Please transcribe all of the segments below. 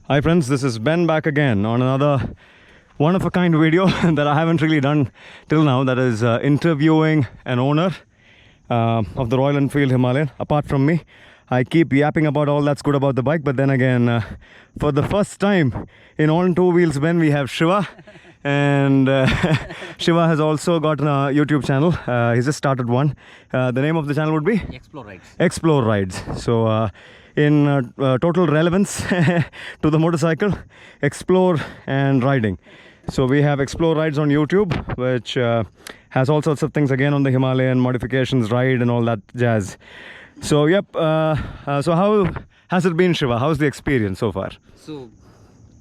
Hi friends, this is Ben back again on another one-of-a-kind video that I haven't really done till now, that is interviewing an owner of the Royal Enfield Himalayan. Apart from me, I keep yapping about all that's good about the bike, but then again, for the first time in On Two Wheels Ben, we have Shiva. And Shiva has also got a YouTube channel. He's just started one. The name of the channel would be? Explore Rides. Explore Rides. So in total relevance to the motorcycle, explore and riding. So we have Explore Rides on YouTube, which has all sorts of things again on the Himalayan, modifications, ride and all that jazz. So yep, so how has it been, Shiva? How's the experience so far? So,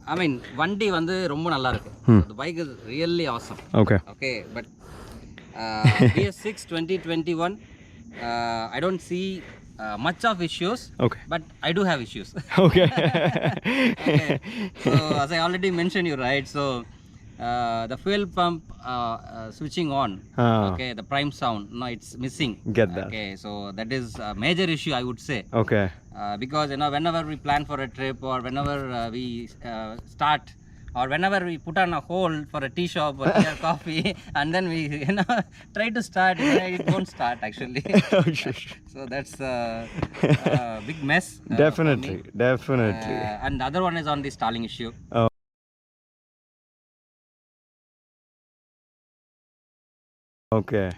I mean, vandi vandu romba nalla irukku. The bike is really awesome. Okay. Okay, but BS6 2021, I don't see much of issues. Okay. But I do have issues. Okay. Okay. So, as I already mentioned, you right. So, the fuel pump switching on. Okay, the prime sound. No, it's missing. Get that. Okay, so that is a major issue, I would say. Okay. Because whenever we plan for a trip or whenever we start or whenever we put on a hold for a tea shop or tea or coffee and then we try to start, it won't start actually. So that's a big mess. Definitely. And the other one is on the stalling issue. Okay.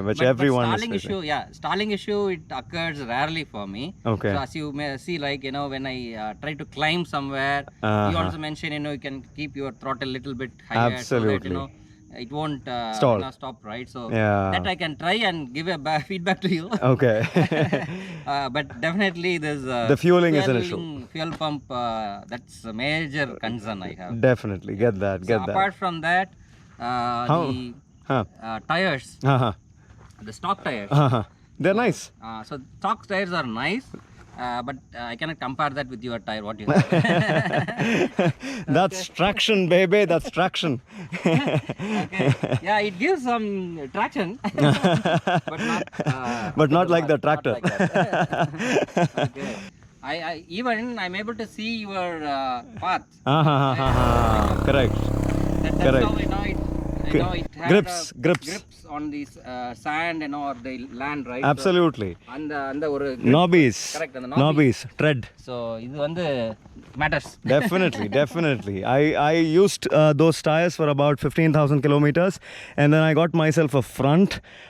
Which but everyone stalling is issue, stalling issue, it occurs rarely for me. Okay. So as you may see, like when I try to climb somewhere, you also mentioned you can keep your throttle a little bit higher. Absolutely. So that, it won't stop, right? So that I can try and give a feedback to you. Okay. But definitely there's The fueling is an issue. Fuel pump, that's a major concern I have. Definitely get that. Apart from that, the tires, the stock tires, they're nice. so stock tires are nice, but I cannot compare that with your tire. What you have? That's traction, baby. That's traction. Okay. Yeah, it gives some traction, but not like the tractor. Not like that. Okay. I'm able to see your path. Correct. That's Correct. how it had grips on the sand or the land, right? Absolutely. So, and the knobbies. Correct. And the knobbies. Tread. So this matters. Definitely. I used those tires for about 15,000 kilometers, and then I got myself a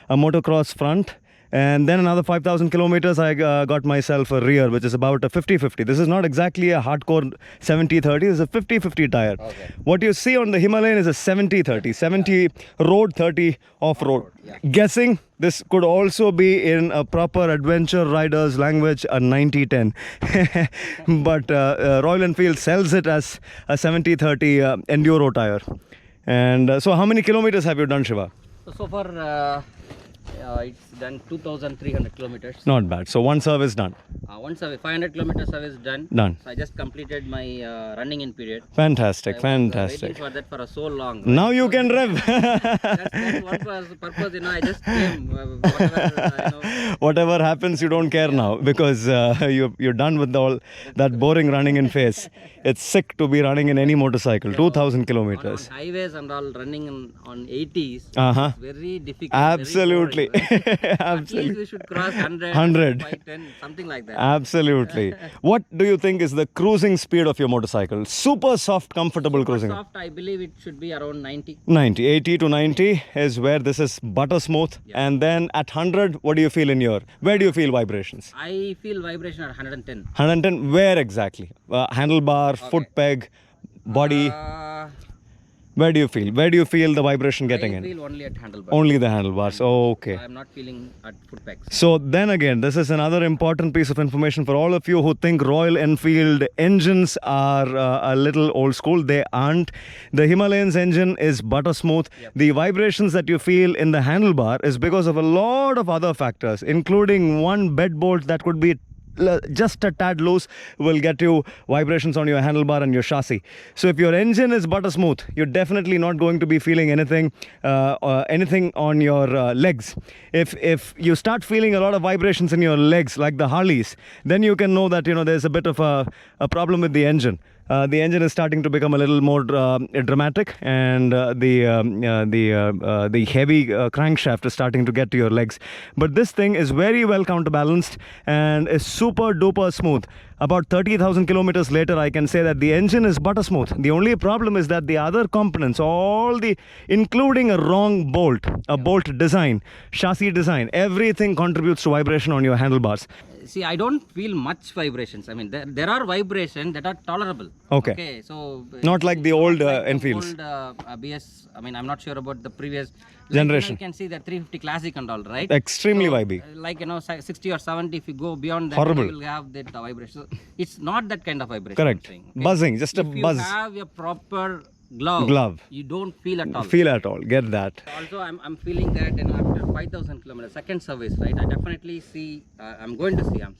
motocross front. And then another 5,000 kilometers, I got myself a rear, which is about a 50-50. This is not exactly a hardcore 70-30. It's a 50-50 tire. Okay. What you see on the Himalayan is a 70-30. 70 road, 30 off-road. Yeah. Guessing this could also be in a proper adventure rider's language, a 90-10. But Royal Enfield sells it as a 70-30 enduro tire. And so how many kilometers have you done, Shiva? So far, it's done 2,300 kilometers. Not bad. So one service done. One service, 500 kilometer service done. So I just completed my running in period. Fantastic. I was waiting for that for so long. Right? Now you can rev. That's one purpose. I just came. Whatever happens, you don't care now, because you're done with all that boring running in phase. It's sick to be running in any motorcycle. 2,000 kilometers. On highways and all, running on 80s. It's very difficult. Absolutely. Very boring, right? At least we should cross 100, 510, something like that. Absolutely. What do you think is the cruising speed of your motorcycle? Super soft, comfortable cruising. Soft, I believe it should be around 90. 80 to 90 is where this is butter smooth. Yeah. And then at 100, what do you feel where do you feel vibrations? I feel vibration at 110. 110, where exactly? Handlebar, foot peg, body. Where do you feel the vibration getting in? I feel only at handlebars. Only the handlebars. Okay. I am not feeling at foot pegs. So then again, this is another important piece of information for all of you who think Royal Enfield engines are a little old school. They aren't. The Himalayan's engine is butter smooth. Yep. The vibrations that you feel in the handlebar is because of a lot of other factors, including one bed bolt that could be just a tad loose will get you vibrations on your handlebar and your chassis. So if your engine is butter smooth, you're definitely not going to be feeling anything on your legs. If you start feeling a lot of vibrations in your legs like the Harleys, then you can know that there's a bit of a problem with the engine. the engine is starting to become a little more dramatic, and the heavy crankshaft is starting to get to your legs. But this thing is very well counterbalanced and is super duper smooth. About 30,000 kilometers later, I can say that the engine is butter smooth. The only problem is that the other components, including a wrong bolt, a bolt design, chassis design, everything contributes to vibration on your handlebars. See, I don't feel much vibrations. I mean, there are vibrations that are tolerable. Okay. So Not like the old like the Enfields. old BS. I mean, I'm not sure about the previous Generation. You can see that 350 Classic and all, right? Extremely vibey. Like 60 or 70. If you go beyond that, Horrible. you will have that vibration. So it's not that kind of vibration. Correct. I'm saying, Buzzing, just a if buzz. you have a proper glove, you don't feel at all. Get that. Also, I'm feeling that after 5,000 kilometers, second service, right? I definitely see. I'm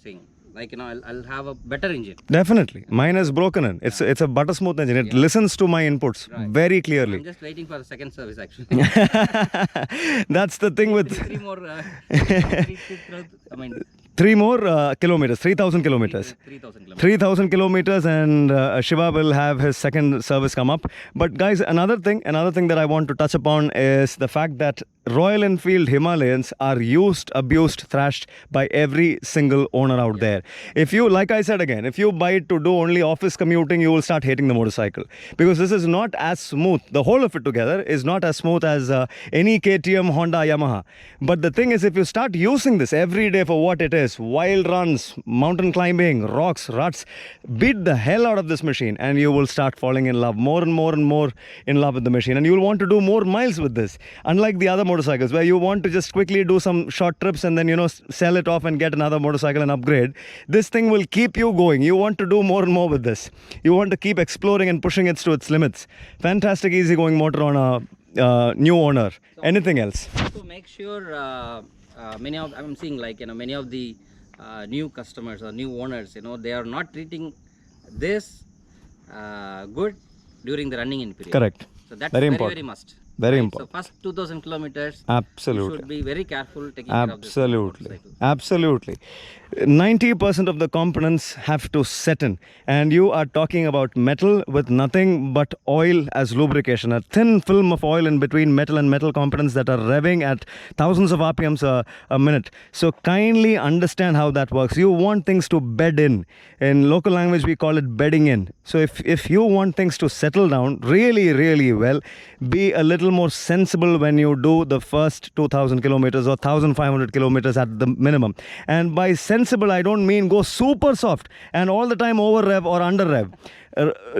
seeing. Like, I'll have a better engine. Definitely. Mine is broken in. It's a butter smooth engine. It listens to my inputs very clearly. I'm just waiting for the second service, actually. That's the thing with three more. I mean, 3,000 kilometers. 3,000 kilometers. 3,000 kilometers, and Shiva will have his second service come up. But guys, another thing that I want to touch upon is the fact that Royal Enfield Himalayans are used, abused, thrashed by every single owner out there. If you, like I said again, if you buy it to do only office commuting, you will start hating the motorcycle, because this is not as smooth. The whole of it together is not as smooth as any KTM, Honda, Yamaha. But the thing is, if you start using this every day for what it is, wild runs, mountain climbing, rocks, ruts, beat the hell out of this machine, and you will start falling in love, more and more and more in love with the machine, and you will want to do more miles with this. Unlike the other motorcycles where you want to just quickly do some short trips and then sell it off and get another motorcycle and upgrade, this thing will keep you going. You want to do more and more with this. You want to keep exploring and pushing it to its limits. Fantastic easygoing motor on a new owner. Anything else? To make sure I'm seeing many of the new customers or new owners, they are not treating this good during the running in period. Correct. So that's very very, important. very must. Very Right? important. So first 2,000 kilometers, Absolutely. you should be very careful taking care of this motorcycle. Absolutely. 90% of the components have to set in, and you are talking about metal with nothing but oil as lubrication, a thin film of oil in between metal and metal components that are revving at thousands of RPMs a minute. So kindly understand how that works. You want things to bed in. In local language, we call it bedding in. So if you want things to settle down really, really well, be a little more sensible when you do the first 2,000 kilometers or 1,500 kilometers at the minimum. And by sensible, I don't mean go super soft and all the time over rev or under rev.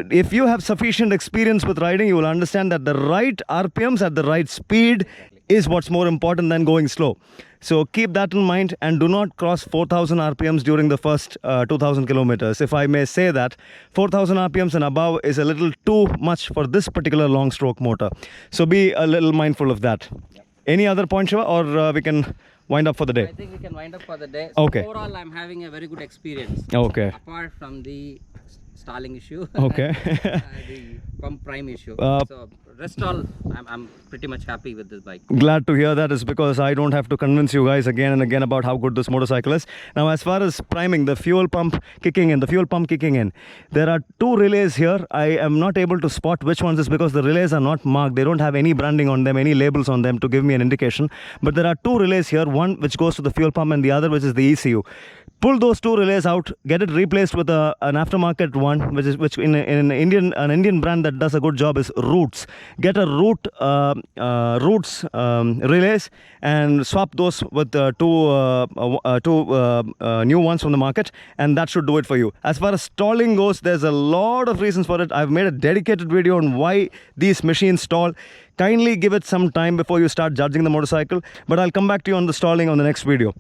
If you have sufficient experience with riding, you will understand that the right RPMs at the right speed is what's more important than going slow. So keep that in mind and do not cross 4,000 RPMs during the first 2,000 kilometers. If I may say that, 4,000 RPMs and above is a little too much for this particular long stroke motor. So be a little mindful of that. Yep. Any other point, Shiva, or we can wind up for the day? I think we can wind up for the day. So okay. Overall, I'm having a very good experience. Okay. Apart from the stalling issue. Okay. The pump prime issue. So rest all, I'm pretty much happy with this bike. Glad to hear that, is because I don't have to convince you guys again and again about how good this motorcycle is. Now, as far as priming, the fuel pump kicking in, there are two relays here. I am not able to spot which ones is because the relays are not marked. They don't have any branding on them, any labels on them to give me an indication. But there are two relays here, one which goes to the fuel pump and the other which is the ECU. Pull those two relays out, get it replaced with an aftermarket one, which in an Indian brand that does a good job is Roots. Get a Roots relays and swap those with two new ones from the market, and that should do it for you. As far as stalling goes, there's a lot of reasons for it. I've made a dedicated video on why these machines stall. Kindly give it some time before you start judging the motorcycle, but I'll come back to you on the stalling on the next video.